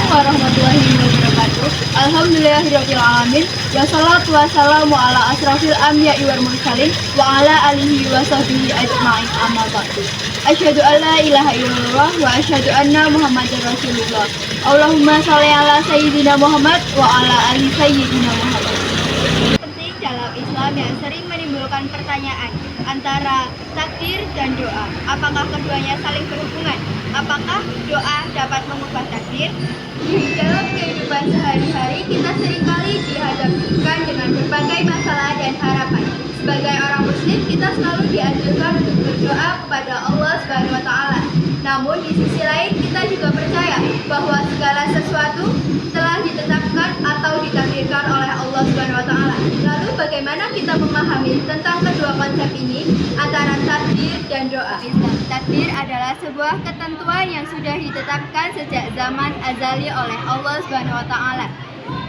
warahmatullahi wabarakatuh. Alhamdulillahirabbil alamin. Wassalatu wassalamu ala asrafil anbiya'i wal mursalin wa ala alihi wa sahbihi ajma'in. Amma ba'du. Asyhadu an la ilaha illallah wa asyhadu anna Muhammadar Rasulullah. Allahumma shalli ala sayyidina Muhammad wa ala ali sayyidina Muhammad. Penting dalam Islam yang sering menimbulkan pertanyaan antara takdir dan doa. Apakah keduanya saling berhubungan? Apakah doa dapat mengubah takdir? Di dalam kehidupan sehari-hari kita seringkali dihadapkan dengan berbagai masalah dan harapan. Sebagai orang muslim, kita selalu dianjurkan untuk berdoa kepada Allah Subhanahu wa taala. Namun di sisi lain kita juga percaya bahwa segala sesuatu telah ditetapkan atau ditakdirkan oleh Allah Subhanahu wa taala. Lalu bagaimana kita memahami tentang kedua konsep ini antara takdir dan doa? Takdir adalah sebuah ketentuan yang sudah ditetapkan sejak zaman azali oleh Allah Subhanahu wa taala,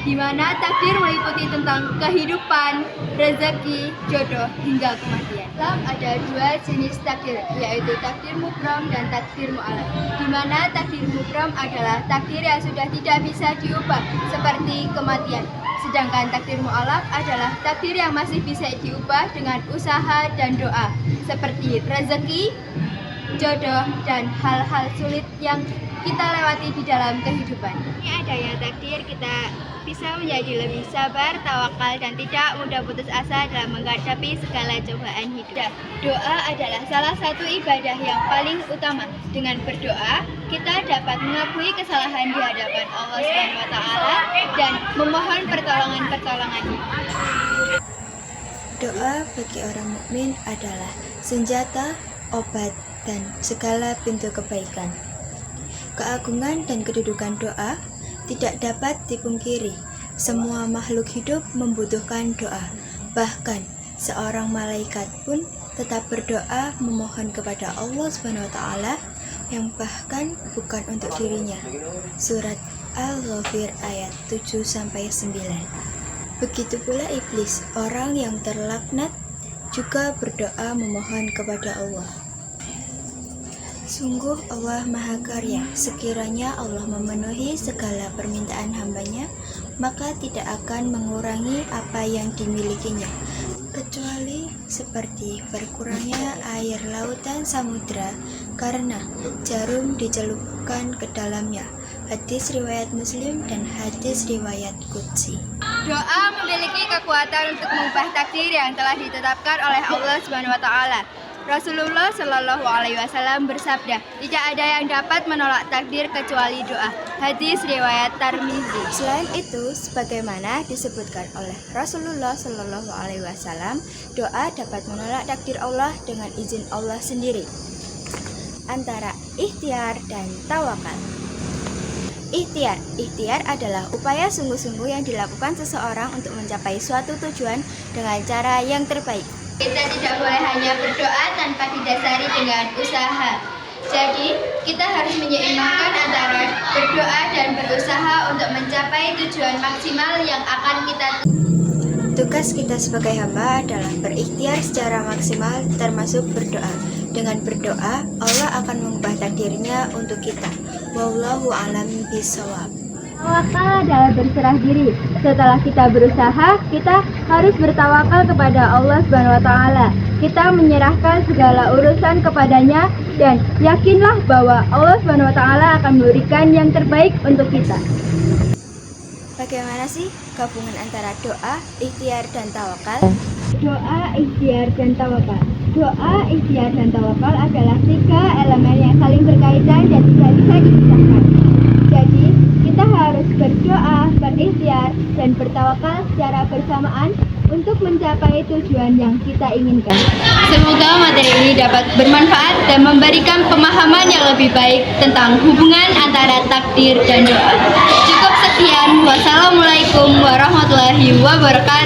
di mana takdir meliputi tentang kehidupan, rezeki, jodoh, hingga kematian. Islam ada dua jenis takdir, yaitu takdir mubram dan takdir mu'alaf. Di mana takdir mubram adalah takdir yang sudah tidak bisa diubah, seperti kematian. Sedangkan takdir mu'alaf adalah takdir yang masih bisa diubah dengan usaha dan doa, seperti rezeki, jodoh, dan hal-hal sulit yang kita lewati di dalam kehidupan. Ini adanya takdir, kita bisa menjadi lebih sabar, tawakal, dan tidak mudah putus asa dalam menghadapi segala cobaan hidup. Doa adalah salah satu ibadah yang paling utama. Dengan berdoa, kita dapat mengakui kesalahan di hadapan Allah Subhanahu wa taala dan memohon pertolongan-pertolongannya. Doa bagi orang mukmin adalah senjata, obat, dan segala pintu kebaikan. Keagungan dan kedudukan doa tidak dapat dipungkiri. Semua makhluk hidup membutuhkan doa. Bahkan seorang malaikat pun tetap berdoa memohon kepada Allah Subhanahu wa taala yang bahkan bukan untuk dirinya. Surat Al-Ghafir ayat 7-9. Begitu pula iblis, orang yang terlaknat, juga berdoa memohon kepada Allah. Sungguh Allah Maha Karya, sekiranya Allah memenuhi segala permintaan hambanya, maka tidak akan mengurangi apa yang dimilikinya, kecuali seperti berkurangnya air lautan samudra karena jarum dicelupkan ke dalamnya. Hadis riwayat Muslim dan hadis riwayat Qudsi. Doa memiliki kekuatan untuk mengubah takdir yang telah ditetapkan oleh Allah Subhanahu wa taala. Rasulullah Shallallahu alaihi wasallam bersabda, "Tidak ada yang dapat menolak takdir kecuali doa." Hadis riwayat Tirmizi. Selain itu, sebagaimana disebutkan oleh Rasulullah Shallallahu alaihi wasallam, doa dapat menolak takdir Allah dengan izin Allah sendiri. Antara ikhtiar dan tawakal. Ikhtiar adalah upaya sungguh-sungguh yang dilakukan seseorang untuk mencapai suatu tujuan dengan cara yang terbaik. Kita tidak boleh hanya berdoa tanpa didasari dengan usaha. Jadi, kita harus menyeimbangkan antara berdoa dan berusaha untuk mencapai tujuan maksimal yang akan kita. Tugas kita sebagai hamba adalah berikhtiar secara maksimal, termasuk berdoa. Dengan berdoa, Allah akan mengubah takdirnya untuk kita. Wallahu a'lam bishawab. Tawakal adalah berserah diri. Setelah kita berusaha, kita harus bertawakal kepada Allah Subhanahu wa taala. Kita menyerahkan segala urusan kepadanya dan yakinlah bahwa Allah Subhanahu wa taala akan memberikan yang terbaik untuk kita. Bagaimana sih gabungan antara doa, ikhtiar, dan tawakal? Doa, ikhtiar, dan tawakal. Doa, ikhtiar, dan tawakal adalah tiga elemen yang saling berkaitan dan tidak bisa dipisahkan. Jadi, kita harus berdoa, berikhtiar, dan bertawakal secara bersamaan untuk mencapai tujuan yang kita inginkan. Semoga materi ini dapat bermanfaat dan memberikan pemahaman yang lebih baik tentang hubungan antara takdir dan doa. Cukup sekian. Wassalamualaikum warahmatullahi wabarakatuh.